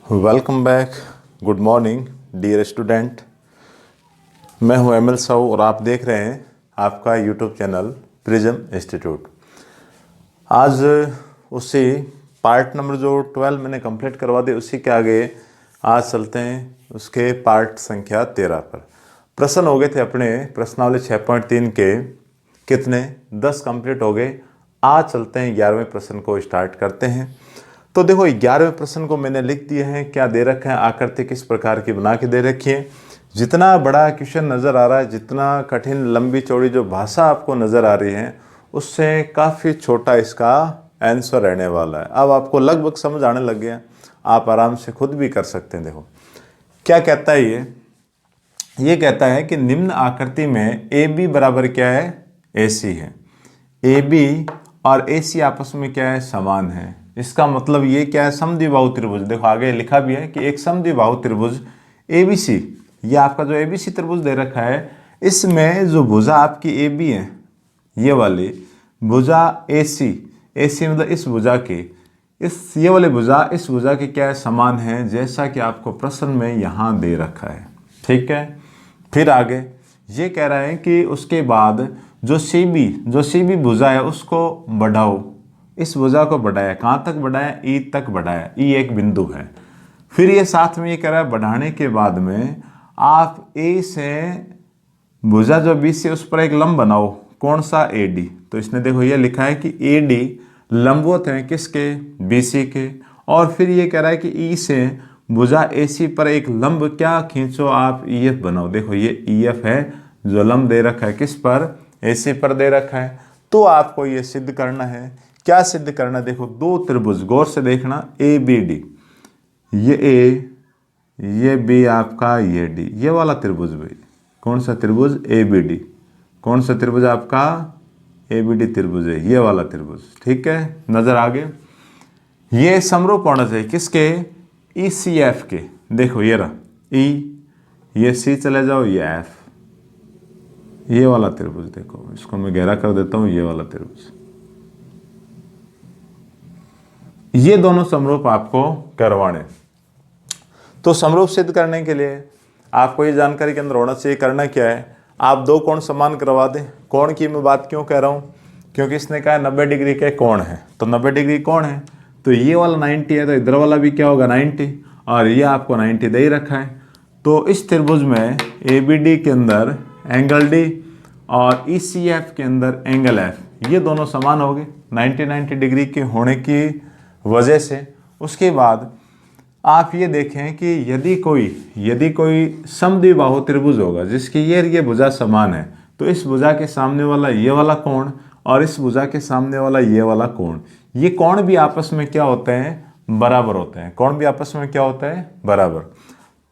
Welcome back. Good morning dear student. मैं हूं M L Sahu और आप देख रहे हैं आपका यूट्यूब चैनल प्रिज्म इंस्टीट्यूट। आज उसी पार्ट नंबर जो 12 मैंने कंप्लीट करवा दिया उसी के आगे आज चलते हैं उसके पार्ट संख्या 13 पर। प्रश्न हो गए थे अपने प्रश्नावली 6.3 के कितने 10 कंप्लीट हो गए। आज चलते हैं 11वें प्रश्न को स्टार्ट करते हैं। तो देखो 11वें प्रश्न को मैंने लिख दिए हैं, क्या दे रखा है, आकृति किस प्रकार की बना के दे रखी है। जितना बड़ा क्वेश्चन नज़र आ रहा है, जितना कठिन लंबी चौड़ी जो भाषा आपको नज़र आ रही है उससे काफ़ी छोटा इसका आंसर रहने वाला है। अब आपको लगभग समझ आने लग गया, आप आराम से खुद भी कर सकते हैं। देखो क्या कहता है ये कहता है कि निम्न आकृति में ए बी बराबर क्या है, ए सी है। ए बी और ए सी आपस में क्या है, समान है। इसका मतलब ये क्या है, समद्विबाहु त्रिभुज। देखो आगे लिखा भी है कि एक समद्विबाहु त्रिभुज ABC, ये आपका जो ABC त्रिभुज दे रखा है, इसमें जो भुजा आपकी AB है, ये वाली भुजा AC मतलब इस भुजा की ये वाली भुजा इस भुजा की क्या है, समान है, जैसा कि आपको प्रश्न में यहाँ दे रखा है। ठीक है, फिर आगे ये कह रहा है कि उसके बाद जो CB भुजा है उसको बढ़ाओ। इस भुजा को बढ़ाया, कहाँ तक बढ़ाया, E तक बढ़ाया। E एक बिंदु है। फिर ये साथ में ये कह रहा है बढ़ाने के बाद में आप A से भुजा जो B से उस पर एक लंब बनाओ। कौन सा, AD। तो इसने देखो ये लिखा है कि AD लंबवत है किसके, BC के। और फिर ये कह रहा है कि E से भुजा AC पर एक लंब क्या खींचो आप, EF बनाओ। देखो ये EF है जो लंब दे रखा है किस पर, AC पर दे रखा है। तो आपको ये सिद्ध करना है। क्या सिद्ध करना, देखो दो त्रिभुज गौर से देखना, ABD, ये A ये B आपका ये D, ये वाला त्रिभुज भाई कौन सा त्रिभुज, ABD। कौन सा त्रिभुज आपका, ABD त्रिभुज है, ये वाला त्रिभुज। ठीक है, नजर आ गए। ये समरूप होना चाहिए किसके, ECF के। देखो ये रहा E, ये C चले जाओ, ये F, ये वाला त्रिभुज। देखो इसको मैं गहरा कर देता हूं, ये वाला त्रिभुज। ये दोनों समरूप आपको करवाने। तो समरूप सिद्ध करने के लिए आपको ये जानकारी के अंदर होना चाहिए, करना क्या है, आप दो कोण समान करवा दें। कोण की मैं बात क्यों कह रहा हूँ, क्योंकि इसने कहा 90 डिग्री के कोण है। तो 90 डिग्री कोण है तो ये वाला 90 है, तो इधर वाला भी क्या होगा 90, और ये आपको 90 दे ही रखा है। तो इस त्रिभुज में ABD के अंदर एंगल D और ECF के अंदर एंगल F, ये दोनों समान हो गए 90 डिग्री के होने की वजह से। उसके बाद आप ये देखें कि यदि कोई समद्विबाहु त्रिभुज होगा जिसकी ये भुजा समान है, तो इस भुजा के सामने वाला ये वाला कोण और इस भुजा के सामने वाला ये वाला कोण, ये कोण भी आपस में क्या होते हैं, बराबर होते हैं। कोण भी आपस में क्या होता है, बराबर।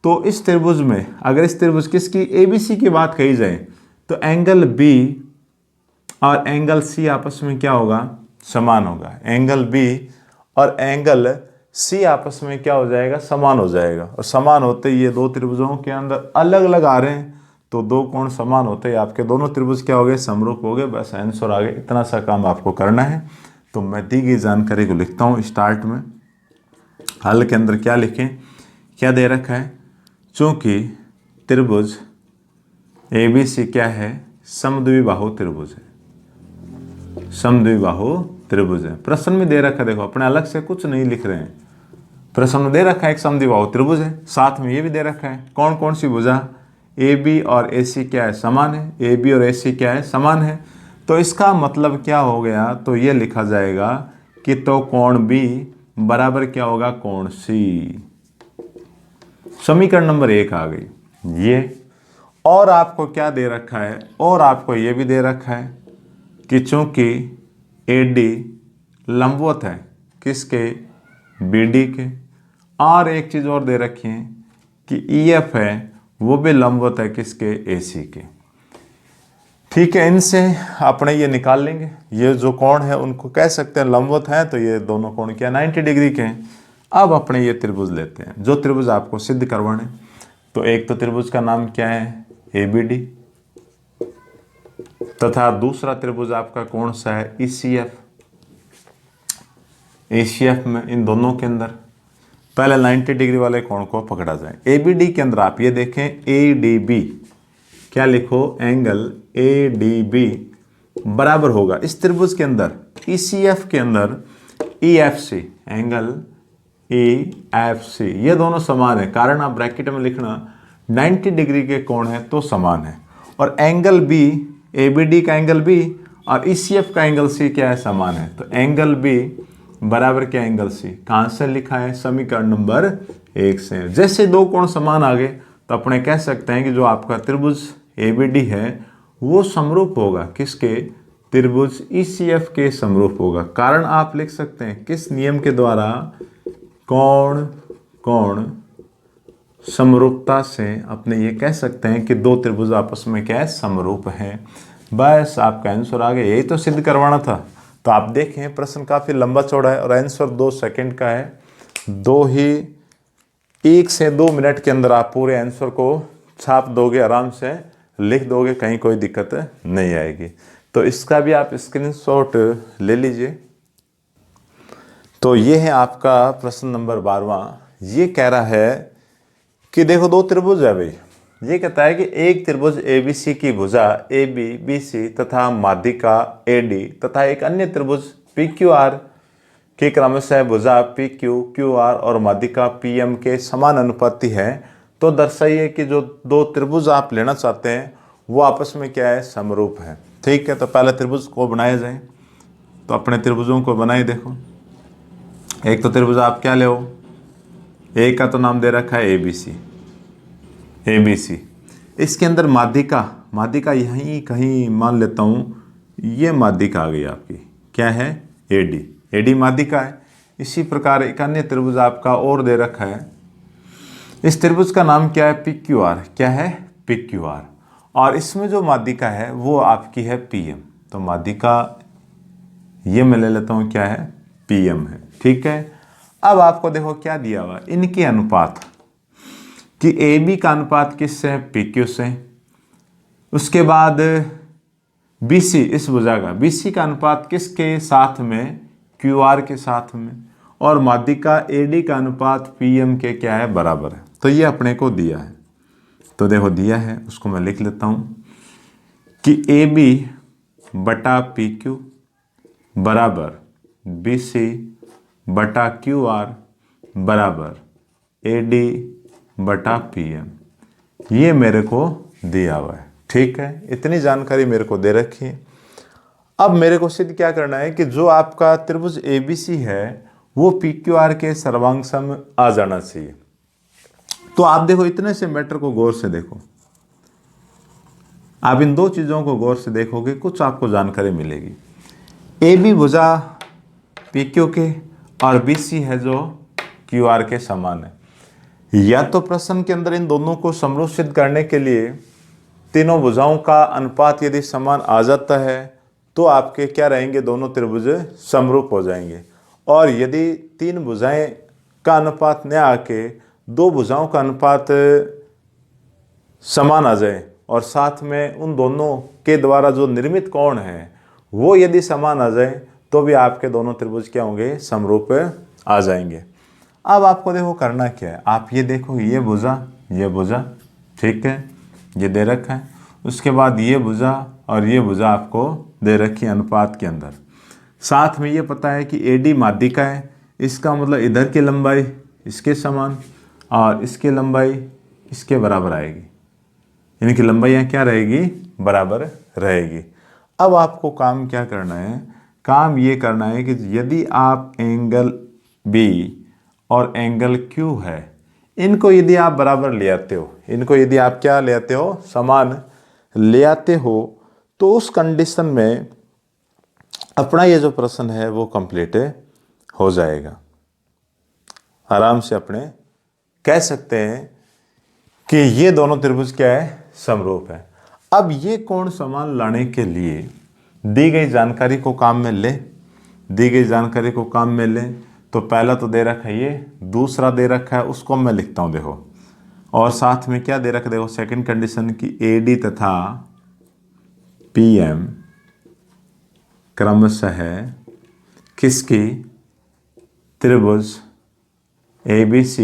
तो इस त्रिभुज में अगर इस त्रिभुज किसकी, ABC की बात कही जाए, तो एंगल B और एंगल C आपस में क्या होगा, समान होगा। एंगल B और एंगल C आपस में क्या हो जाएगा, समान हो जाएगा। और समान होते ये दो त्रिभुजों के अंदर अलग अलग आ रहे हैं, तो दो कोण समान होते हैं, आपके दोनों त्रिभुज क्या हो गए, समरूप हो गए। बस आंसर आ गए। इतना सा काम आपको करना है। तो मैं दी गई जानकारी को लिखता हूँ स्टार्ट में। हल के अंदर क्या लिखें, क्या दे रखा है, चूंकि त्रिभुज ABC क्या है, समद्विबाहु त्रिभुज है, समद्विबाहु त्रिभुज है। प्रश्न में दे रखा है, देखो अपने अलग से कुछ नहीं लिख रहे हैं, प्रश्न में दे रखा है एक समद्विबाहु त्रिभुज है, साथ में ये भी दे रखा है कौन कौन सी भुजा, AB और AC क्या है, समान है। AB और AC क्या है, समान है। तो इसका मतलब क्या हो गया, तो ये लिखा जाएगा कि तो कोण B बराबर क्या होगा, कोण C। समीकरण नंबर 1 आ गई ये। और आपको क्या दे रखा है, और आपको ये भी दे रखा है कि चूंकि AD लंबवत है किसके, BD के। और एक चीज और दे रखी है कि EF है वो भी लंबवत है किसके, AC के। ठीक है, इनसे अपने ये निकाल लेंगे, ये जो कोण है उनको कह सकते हैं लंबवत हैं, तो ये दोनों कोण क्या 90 डिग्री के हैं। अब अपने ये त्रिभुज लेते हैं जो त्रिभुज आपको सिद्ध करवाने। तो एक तो त्रिभुज का नाम क्या है, ABD, तथा दूसरा त्रिभुज आपका कौन सा है, ECF। ACF में इन दोनों के अंदर पहले 90 डिग्री वाले कोण को पकड़ा जाए। ABD के अंदर आप ये देखें ADB, क्या लिखो, एंगल ADB बराबर होगा इस त्रिभुज के अंदर ECF के अंदर EFC, एंगल EFC, ये दोनों समान है। कारण आप ब्रैकेट में लिखना 90 डिग्री के कोण है तो समान है। और एंगल B, ABD का एंगल B और ECF का एंगल C क्या है, समान है। तो एंगल B बराबर क्या, एंगल C। कहाँ से लिखा है, समीकरण नंबर 1 से। जैसे दो कोण समान आ गए तो अपने कह सकते हैं कि जो आपका त्रिभुज ABD है वो समरूप होगा किसके, त्रिभुज ECF के समरूप होगा। कारण आप लिख सकते हैं किस नियम के द्वारा, कोण समरूपता से अपने ये कह सकते हैं कि दो त्रिभुज आपस में क्या है, समरूप हैं। बस आपका आंसर आ गया, यही तो सिद्ध करवाना था। तो आप देखें प्रश्न काफ़ी लंबा चौड़ा है और आंसर 2 सेकंड का है। 1 से 2 मिनट के अंदर आप पूरे आंसर को छाप दोगे, आराम से लिख दोगे, कहीं कोई दिक्कत नहीं आएगी। तो इसका भी आप स्क्रीनशॉट ले लीजिए। तो ये है आपका प्रश्न नंबर 12वां। ये कह रहा है कि देखो दो त्रिभुज है भाई। ये कहता है कि एक त्रिभुज ABC की भुजा AB, BC तथा माध्यिका AD तथा एक अन्य त्रिभुज PQR की क्रमशः भुजा PQ, QR और माध्यिका PM के समान अनुपाती है। तो दर्शाइए कि जो दो त्रिभुज आप लेना चाहते हैं वो आपस में क्या है, समरूप है। ठीक है, तो पहले त्रिभुज को बनाया जाए। तो अपने त्रिभुजों को बनाए। देखो एक तो त्रिभुज आप क्या ले, एक का तो नाम दे रखा है ABC। इसके अंदर माध्यिका यहीं कहीं मान लेता हूँ, ये माध्यिका आ गई आपकी, क्या है, AD माध्यिका है। इसी प्रकार एक अन्य त्रिभुज आपका और दे रखा है। इस त्रिभुज का नाम क्या है, PQR, क्या है, PQR। और इसमें जो माध्यिका है वो आपकी है PM। तो माध्यिका ये मैं ले लेता हूँ, क्या है, PM है। ठीक है, अब आपको देखो क्या दिया हुआ, इनके अनुपात, कि AB का अनुपात किससे है, PQ से। उसके बाद BC, इस भुजा का BC का अनुपात किसके साथ में, QR के साथ में। और माध्यिका AD का अनुपात PM के क्या है, बराबर है। तो ये अपने को दिया है। तो देखो दिया है, उसको मैं लिख लेता हूँ कि AB बटा PQ बराबर BC बटा QR बराबर AD बटा PM, ये मेरे को दिया हुआ है। ठीक है, इतनी जानकारी मेरे को दे रखी है। अब मेरे को सिद्ध क्या करना है कि जो आपका त्रिभुज ABC है वो PQR के सर्वांग सम आ जाना चाहिए। तो आप देखो इतने से मैटर को गौर से देखो, आप इन दो चीज़ों को गौर से देखोगे कुछ आपको जानकारी मिलेगी। AB भुजा PQ के और BC है जो QR के समान है। या तो प्रश्न के अंदर इन दोनों को समरूप सिद्ध करने के लिए तीनों भुजाओं का अनुपात यदि समान आ जाता है तो आपके क्या रहेंगे, दोनों त्रिभुज समरूप हो जाएंगे। और यदि तीन भुजाएं का अनुपात न आके दो भुजाओं का अनुपात समान आ जाए और साथ में उन दोनों के द्वारा जो निर्मित कोण है वो यदि समान आ जाए तो भी आपके दोनों त्रिभुज क्या होंगे, समरूप आ जाएंगे। अब आपको देखो करना क्या है, आप ये देखो ये भुजा, ठीक है, ये दे रखा है। उसके बाद ये भुजा और ये भुजा आपको दे रखी है अनुपात के अंदर। साथ में ये पता है कि AD माध्यिका है, इसका मतलब इधर की लंबाई इसके समान और इसकी लंबाई इसके बराबर आएगी। इनकी लंबाइयाँ क्या रहेगी, बराबर रहेगी। अब आपको काम क्या करना है, काम ये करना है कि यदि आप एंगल B और एंगल Q है, इनको यदि आप बराबर ले आते हो, इनको यदि आप क्या ले आते हो, समान ले आते हो, तो उस कंडीशन में अपना ये जो प्रश्न है वो कंप्लीट हो जाएगा। आराम से अपने कह सकते हैं कि ये दोनों त्रिभुज क्या है, समरूप है। अब ये कोण समान लाने के लिए दी गई जानकारी को काम में ले, तो पहला तो दे रखा है ये, दूसरा दे रखा है उसको मैं लिखता हूँ देखो। और साथ में क्या दे रखा है देखो, सेकंड कंडीशन की AD तथा PM क्रमशः है किसकी, त्रिभुज ABC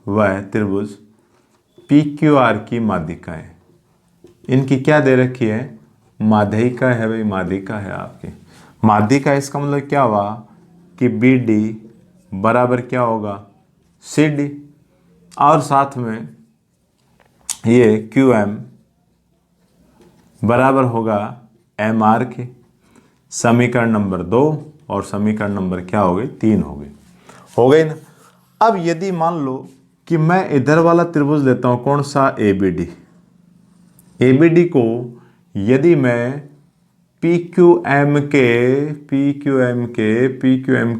व त्रिभुज PQR की माध्यिकाएं। इनकी क्या दे रखी है? माध्यिका है भाई, माध्यिका है आपकी। माध्यिका इसका मतलब क्या हुआ कि BD बराबर क्या होगा? CD, और साथ में ये QM बराबर होगा MR के। समीकरण नंबर 2 और समीकरण नंबर क्या हो गई? 3 हो गई ना। अब यदि मान लो कि मैं इधर वाला त्रिभुज लेता हूं, कौन सा? ABD को यदि मैं PQM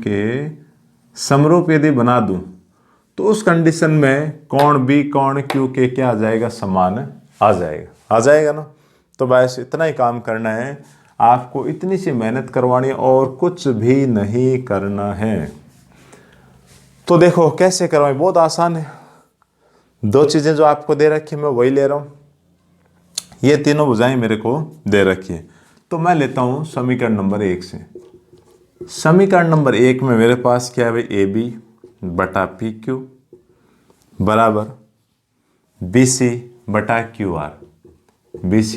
के समरूप यदि बना दूं तो उस कंडीशन में कोण B कोण Q के क्या आ जाएगा? समान आ जाएगा ना। तो बस इतना ही काम करना है आपको, इतनी सी मेहनत करवानी है और कुछ भी नहीं करना है। तो देखो कैसे करवाएं, बहुत आसान है। 2 चीजें जो आपको दे रखी है मैं वही ले रहा हूं। ये तीनों भुजाएं मेरे को दे रखी है, तो मैं लेता हूं समीकरण नंबर 1 से। समीकरण नंबर 1 में मेरे पास क्या है भाई? AB बटा PQ बराबर BC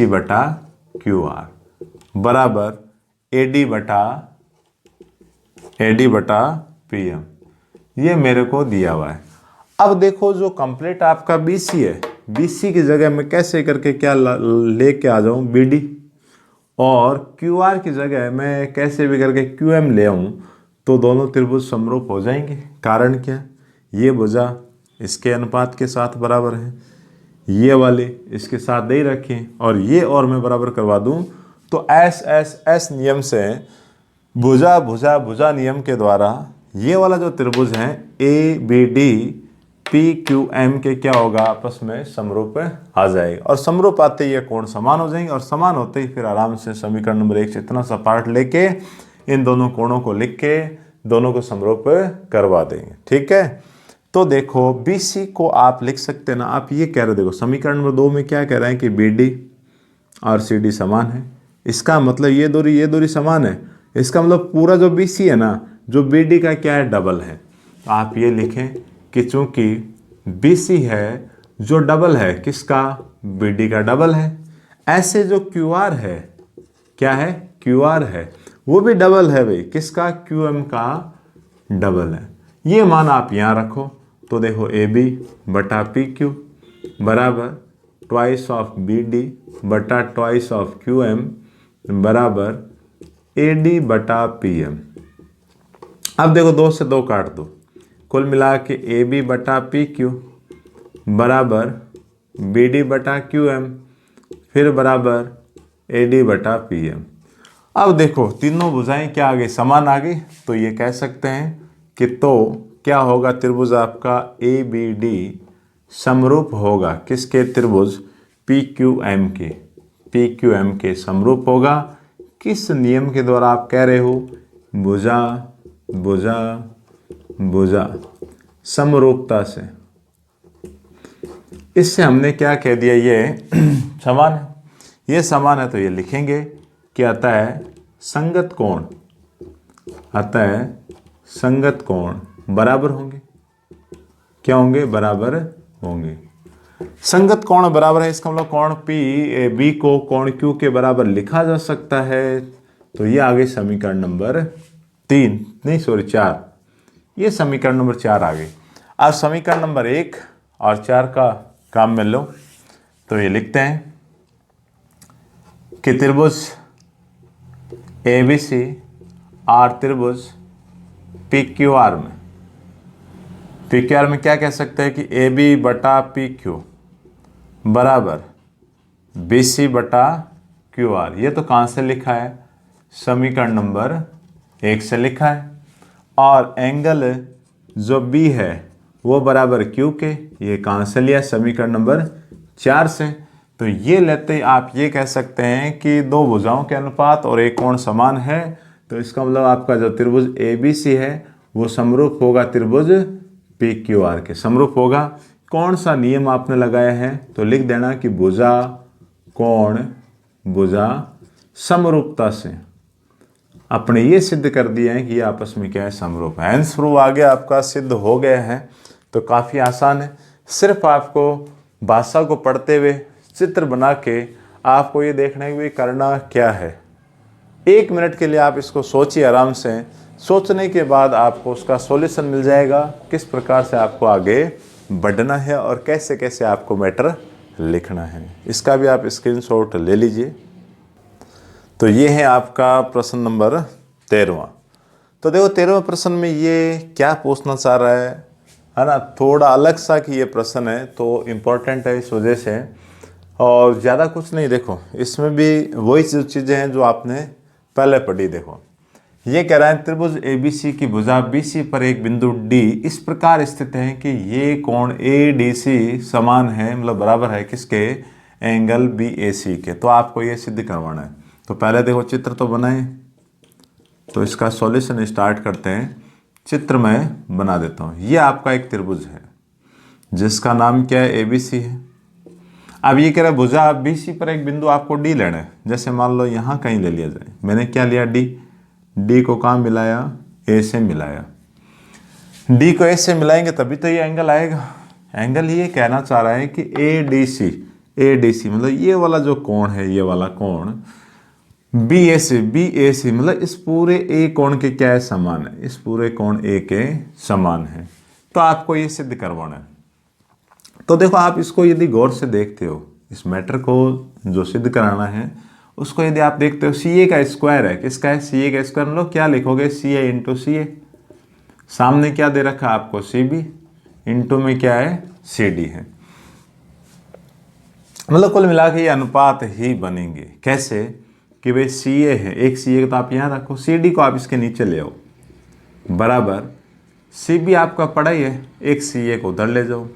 बटा QR बराबर AD बटा PM। ये मेरे को दिया हुआ है। अब देखो जो कंप्लीट आपका BC है, BC की जगह मैं कैसे करके क्या लेके आ जाऊं? BD, और QR की जगह मैं कैसे भी करके QM ले आऊं, तो दोनों त्रिभुज समरूप हो जाएंगे। कारण क्या? ये भुजा इसके अनुपात के साथ बराबर है, ये वाले इसके साथ दे रखे हैं, और ये और मैं बराबर करवा दूं तो S नियम से, भुजा नियम के द्वारा ये वाला जो त्रिभुज है ABD PQM के क्या होगा? आपस में समरूप आ जाएगा, और समरूप आते ही ये कोण समान हो जाएंगे, और समान होते ही फिर आराम से समीकरण नंबर 1 से इतना सा पार्ट लेके इन दोनों कोणों को लिख के दोनों को समरूप करवा देंगे। ठीक है, तो देखो BC को आप लिख सकते हैं ना, आप ये कह रहे हो, देखो समीकरण नंबर 2 में क्या कह रहे हैं कि BD और CD समान है। इसका मतलब ये दूरी समान है। इसका मतलब पूरा जो BC है ना, जो BD का क्या है? डबल है। तो आप ये लिखें कि चूंकि BC है जो डबल है किसका? BD का डबल है। ऐसे जो QR है, क्या है? QR है, वो भी डबल है भाई, किसका? QM का डबल है। ये मान आप यहां रखो, तो देखो AB बटा PQ बराबर ट्वाइस ऑफ BD बटा ट्वाइस ऑफ QM बराबर AD बटा PM। अब देखो 2 से 2 काट दो, कुल मिला के AB बटा PQ बराबर BD बटा QM फिर बराबर AD बटा PM। अब देखो तीनों भुजाएं क्या आ गई? समान आ गई। तो ये कह सकते हैं कि तो क्या होगा? त्रिभुज आपका ABD समरूप होगा किसके? त्रिभुज PQM के समरूप होगा। किस नियम के द्वारा आप कह रहे हो? भुजा समरूपता से। इससे हमने क्या कह दिया? ये समान है। ये समान है तो ये लिखेंगे कि आता है संगत कोण, आता है संगत कोण बराबर होंगे। क्या होंगे? बराबर होंगे। संगत कोण बराबर है, इसका मतलब कोण B को कोण Q के बराबर लिखा जा सकता है। तो ये आ गई समीकरण नंबर 4। ये समीकरण नंबर 4 आ गई। अब समीकरण नंबर 1 और 4 का काम में लो, तो ये लिखते हैं कि त्रिभुज ABC और त्रिभुज PQR में क्या कह सकते हैं कि AB बटा PQ बराबर BC बटा QR। ये तो कहाँ से लिखा है? समीकरण नंबर 1 से लिखा है। और एंगल जो B है वो बराबर Q के, ये कहाँ से लिया? समीकरण नंबर 4 से। तो ये लेते ही आप ये कह सकते हैं कि 2 भुजाओं के अनुपात और एक कोण समान है। तो इसका मतलब आपका जो त्रिभुज ABC है वो समरूप होगा त्रिभुज PQR के, समरूप होगा। कौन सा नियम आपने लगाया है? तो लिख देना कि भुजा समरूपता से अपने ये सिद्ध कर दिया है कि ये आपस में क्या है? समरूप है। हैंस प्रूव आ गया आपका, सिद्ध हो गया है तो काफ़ी आसान है। सिर्फ आपको भाषा को पढ़ते हुए चित्र बना के आपको ये देखना है कि करना क्या है। 1 मिनट के लिए आप इसको सोचिए आराम से। सोचने के बाद आपको उसका सॉल्यूशन मिल जाएगा, किस प्रकार से आपको आगे बढ़ना है और कैसे कैसे आपको मैटर लिखना है। इसका भी आप स्क्रीनशॉट ले लीजिए। तो ये है आपका प्रश्न नंबर 13वां। तो देखो 13वें प्रश्न में ये क्या पूछना चाह रहा है ना, थोड़ा अलग सा कि ये प्रश्न है तो इम्पोर्टेंट है इस वजह से, और ज़्यादा कुछ नहीं। देखो इसमें भी वही चीज़ें हैं जो आपने पहले पढ़ी। देखो ये कह रहा है त्रिभुज ABC की भुजा BC पर एक बिंदु D इस प्रकार स्थित है कि ये कोण ADC समान है, मतलब बराबर है किसके, एंगल BAC के। तो आपको ये सिद्ध करवाना है। तो पहले देखो चित्र तो बनाए, तो इसका सॉल्यूशन स्टार्ट करते हैं। चित्र मैं बना देता हूँ। ये आपका एक त्रिभुज है जिसका नाम क्या है, ABC है। अब ये कह रहा है भुजा BC पर एक बिंदु आपको D लेना है। जैसे मान लो यहाँ कहीं ले लिया जाए, मैंने क्या लिया, D को कहाँ मिलाया, A से मिलाया। D को A से मिलाएंगे तभी तो ये एंगल आएगा। एंगल ये कहना चाह रहा है कि ADC मतलब ये वाला जो कोण है, ये वाला कोण BAC मतलब इस पूरे A कोण के क्या है, समान है। इस पूरे कोण A के समान है। तो आपको ये सिद्ध करवाना है। तो देखो आप इसको यदि गौर से देखते हो, इस मैटर को जो सिद्ध कराना है उसको यदि आप देखते हो, CA का स्क्वायर है। किसका है, CA का स्क्वायर। मतलब क्या लिखोगे, CA इंटू CA। सामने क्या दे रखा है आपको, CB, इंटू में क्या है, CD है। मतलब कुल मिला के ये अनुपात ही बनेंगे। कैसे कि भाई CA है, एक CA तो आप यहाँ रखो, CD को आप इसके नीचे ले आओ, बराबर CB आपका पड़ा ही है, एक CA को उधर ले जाओ।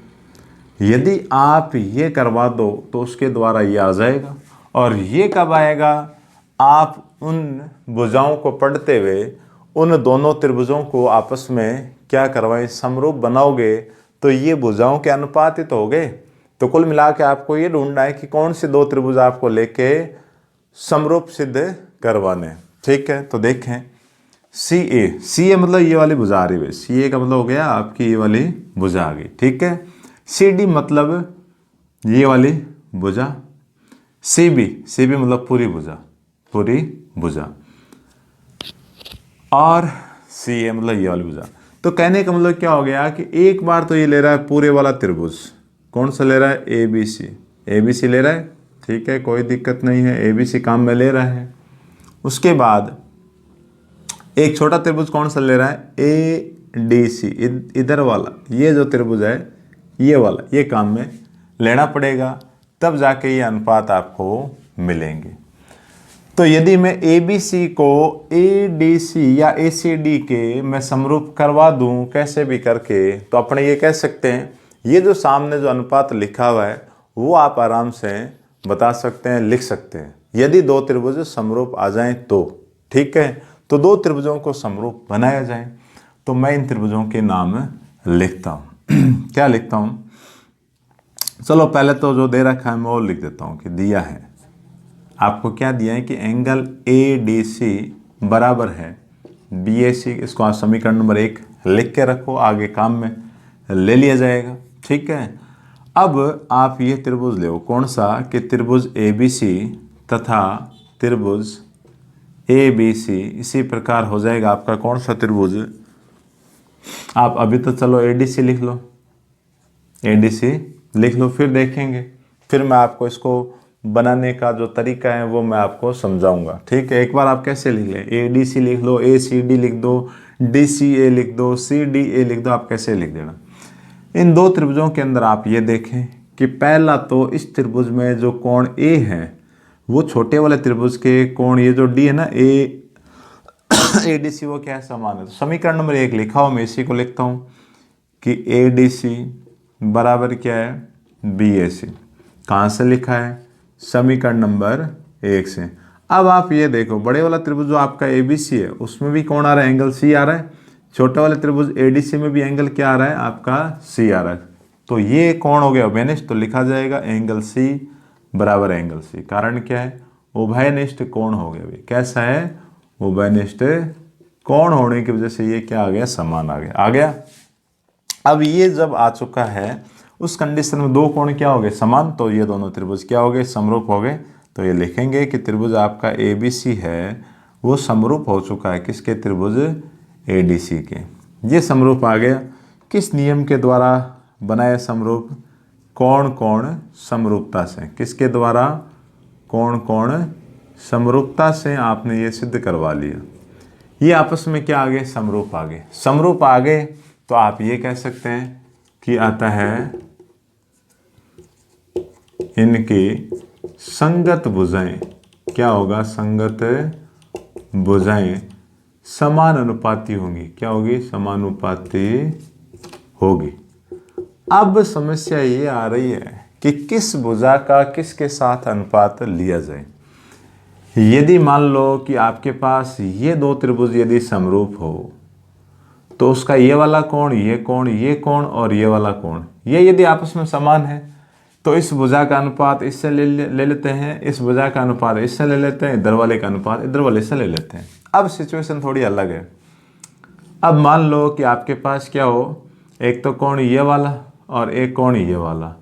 यदि आप ये करवा दो तो उसके द्वारा ये आ जाएगा। और ये कब आएगा, आप उन भुजाओं को पढ़ते हुए उन दोनों त्रिभुजों को आपस में क्या करवाएं, समरूप बनाओगे तो ये भुजाओं के अनुपातित हो गए। तो कुल मिला के आपको ये ढूंढना है कि कौन से दो त्रिभुज आपको लेके समरूप सिद्ध करवाने। ठीक है, तो देखें CA मतलब ये वाली भुजा आ रही है। CA का मतलब हो गया आपकी ये वाली भुजा आ गई। ठीक है, CD मतलब ये वाली भुजा, CB मतलब पूरी भुजा, और CA मतलब ये वाली भुजा। तो कहने का मतलब क्या हो गया कि एक बार तो ये ले रहा है पूरे वाला त्रिभुज। कौन सा ले रहा है, ABC ले रहा है। ठीक है, कोई दिक्कत नहीं है, ABC काम में ले रहा है। उसके बाद एक छोटा त्रिभुज कौन सा ले रहा है, ADC, इधर वाला ये जो त्रिभुज है ये वाला, ये काम में लेना पड़ेगा, तब जाके ये अनुपात आपको मिलेंगे। तो यदि मैं ABC को ADC या ACD के मैं समरूप करवा दूं कैसे भी करके, तो अपने ये कह सकते हैं ये जो सामने जो अनुपात लिखा हुआ है वो आप आराम से बता सकते हैं, लिख सकते हैं। यदि दो त्रिभुज समरूप आ जाएं तो ठीक है, तो दो त्रिभुजों को समरूप बनाया जाए। तो मैं इन त्रिभुजों के नाम लिखता हूँ। क्या लिखता हूँ, चलो पहले तो जो दे रखा है मैं वो लिख देता हूँ कि दिया है आपको, क्या दिया है कि एंगल ADC बराबर है BAC। इसको आप समीकरण नंबर 1 लिख के रखो, आगे काम में ले लिया जाएगा। ठीक है, अब आप ये त्रिभुज ले, कौन सा, कि त्रिभुज ABC तथा त्रिभुज ABC इसी प्रकार हो जाएगा आपका कौन सा त्रिभुज। आप अभी तो चलो ADC लिख लो, फिर देखेंगे, फिर मैं आपको इसको बनाने का जो तरीका है वो मैं आपको समझाऊंगा। ठीक है, एक बार आप कैसे लिख लें, ADC लिख लो, ACD लिख दो, DCA लिख दो, CDA लिख दो, आप कैसे लिख देना। इन दो त्रिभुजों के अंदर आप ये देखें कि पहला तो इस त्रिभुज में जो कोण A है वो छोटे वाले त्रिभुज के कोण, ये जो D है ना ADC, वो क्या है, समान है। तो समीकरण नंबर 1 लिखा हो, मैं इसी को लिखता हूँ कि ADC बराबर क्या है, BAC। कहाँ से लिखा है, समीकरण नंबर 1 से। अब आप ये देखो, बड़े वाला त्रिभुज जो आपका ABC है उसमें भी कौन आ रहा है, एंगल C आ रहा है। छोटे वाले त्रिभुज ADC में भी एंगल क्या आ रहा है, आपका C आ रहा है। तो ये कौन हो गया, उभयनिष्ठ। तो लिखा जाएगा एंगल C बराबर एंगल C। कारण क्या है, उभयनिष्ठ कोण हो गया। भाई कैसा है, उभयनिष्ठ कोण होने की वजह से ये क्या आ गया, समान आ गया। अब ये जब आ चुका है, उस कंडीशन में दो कोण क्या हो गए, समान, तो ये दोनों त्रिभुज क्या हो गए, समरूप हो गए। तो ये लिखेंगे कि त्रिभुज आपका ABC है वो समरूप हो चुका है किसके, त्रिभुज ADC के। ये समरूप आ गया। किस नियम के द्वारा बनाया समरूप, कोण कोण समरूपता से। किसके द्वारा, कोण कोण समरूपता से आपने ये सिद्ध करवा लिया। ये आपस में क्या आ गए, समरूप आ गए। समरूप आ गए तो आप ये कह सकते हैं कि आता है इनकी संगत भुजाएं, क्या होगा, संगत भुजाएं समानुपाती होंगी। क्या होगी, समानुपाती होगी। अब समस्या ये आ रही है कि किस भुजा का किसके साथ अनुपात लिया जाए। यदि मान लो कि आपके पास ये दो त्रिभुज यदि समरूप हो तो उसका ये वाला कोण, ये कोण, ये कोण और ये वाला कोण, ये यदि आपस में समान है तो इस भुजा का अनुपात इससे ले लेते हैं, इस भुजा का अनुपात इससे ले लेते हैं, इधर वाले का अनुपात इधर वाले से ले लेते हैं। अब सिचुएशन थोड़ी अलग है। अब मान लो कि आपके पास क्या हो, एक तो कोण ये वाला और एक कोण ये वाला।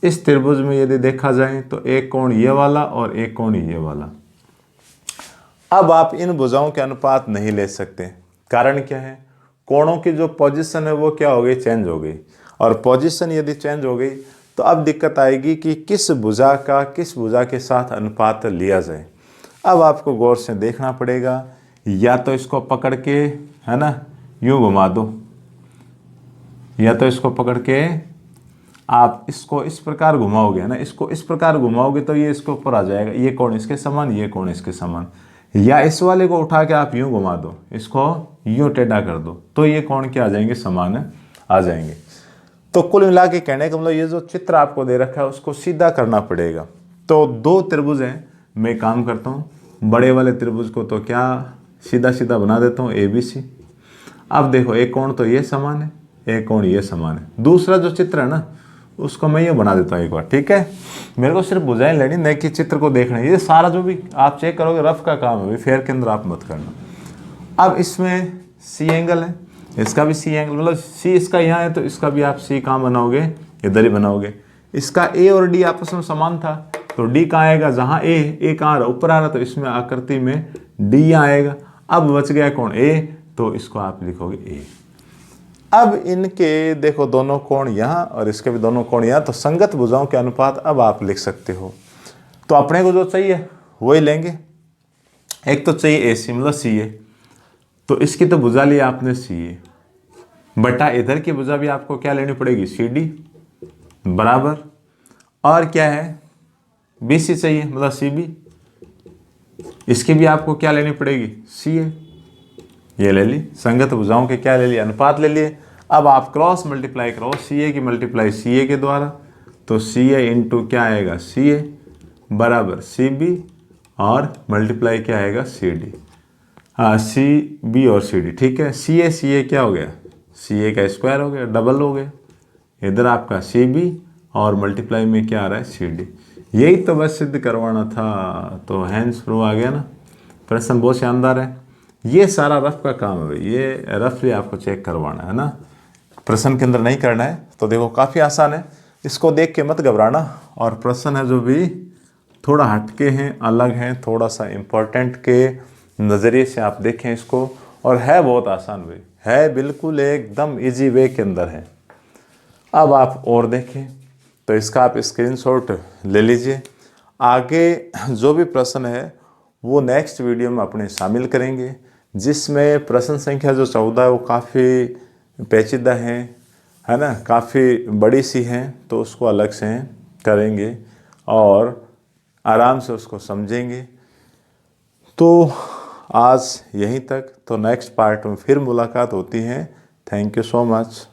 इस त्रिभुज में यदि देखा जाए तो एक कोण ये वाला और एक कोण ये वाला। अब आप इन भुजाओं के अनुपात नहीं ले सकते। कारण क्या है, कोणों की जो पोजीशन है वो क्या हो गई, चेंज हो गई। और पोजीशन यदि चेंज हो गई तो अब दिक्कत आएगी कि किस भुजा का किस भुजा के साथ अनुपात लिया जाए। अब आपको गौर से देखना पड़ेगा, या तो इसको पकड़ के, है ना, यूं घुमा दो, या तो इसको पकड़ के आप इसको इस प्रकार घुमाओगे, है ना, इसको इस प्रकार घुमाओगे तो ये इसके ऊपर आ जाएगा, ये कोण इसके समान, ये कोण इसके समान। या इस वाले को उठा के आप यूं घुमा दो, इसको यूं टेढ़ा कर दो, तो ये कोण क्या आ जाएंगे, समान आ जाएंगे। तो कुल मिला के कहने का मतलब ये जो चित्र आपको दे रखा है उसको सीधा करना पड़ेगा। तो दो त्रिभुज हैं, मैं काम करता हूँ, बड़े वाले त्रिभुज को तो क्या सीधा सीधा बना देता हूँ, ABC। अब देखो एक कोण तो ये समान है, एक कोण ये समान है। दूसरा जो चित्र है ना उसको मैं ये बना देता हूँ एक बार, ठीक है। मेरे को सिर्फ बुझाएं लेनी, नहीं कि चित्र को देखना है। ये सारा जो भी आप चेक करोगे रफ का काम है, फेयर के अंदर आप मत करना। अब इसमें C एंगल है, इसका भी C एंगल, मतलब C इसका यहाँ है तो इसका भी आप C कहाँ बनाओगे, इधर ही बनाओगे। इसका A और D आपस में समान था तो D कहाँ आएगा, जहाँ A कहाँ रहा, ऊपर आ रहा, तो इसमें आकृति में D यहाँ आएगा। अब बच गया कौन, A, तो इसको आप लिखोगे A। अब इनके देखो दोनों कोण यहाँ और इसके भी दोनों कोण यहाँ, तो संगत भुजाओं के अनुपात अब आप लिख सकते हो। तो अपने को जो चाहिए वही लेंगे। एक तो चाहिए AC मतलब CA, तो इसकी तो भुजा ली आपने CA बटा इधर की भुजा भी आपको क्या लेनी पड़ेगी, CD बराबर, और क्या है BC चाहिए मतलब CB, इसकी भी आपको क्या लेनी पड़ेगी, CA। ये ले ली, संगत भुजाओं के क्या ले लिए, अनुपात ले लिए। अब आप क्रॉस मल्टीप्लाई करो CA की मल्टीप्लाई CA के द्वारा, तो CA इंटू क्या आएगा, CA बराबर CB और मल्टीप्लाई क्या आएगा, CD। हाँ, CB और CD, ठीक है। CA क्या हो गया, CA का स्क्वायर हो गया, डबल हो गया। इधर आपका CB और मल्टीप्लाई में क्या आ रहा है, CD। यही तो बस सिद्ध करवाना था, तो हैंड्स प्रूव आ गया ना। प्रश्न बहुत शानदार है। ये सारा रफ का काम है भाई, ये रफली आपको चेक करवाना है ना, प्रश्न के अंदर नहीं करना है। तो देखो काफ़ी आसान है, इसको देख के मत घबराना। और प्रश्न है जो भी थोड़ा हटके हैं, अलग हैं, थोड़ा सा इम्पोर्टेंट के नज़रिए से आप देखें इसको, और है बहुत आसान भाई, है बिल्कुल एकदम इजी वे के अंदर है। अब आप और देखें तो इसका आप स्क्रीनशॉट ले लीजिए। आगे जो भी प्रश्न है वो नेक्स्ट वीडियो में अपने शामिल करेंगे, जिसमें प्रश्न संख्या जो 14 है वो काफ़ी पेचीदा है ना, काफ़ी बड़ी सी है, तो उसको अलग से करेंगे और आराम से उसको समझेंगे। तो आज यहीं तक, तो नेक्स्ट पार्ट में फिर मुलाकात होती है। Thank you so much.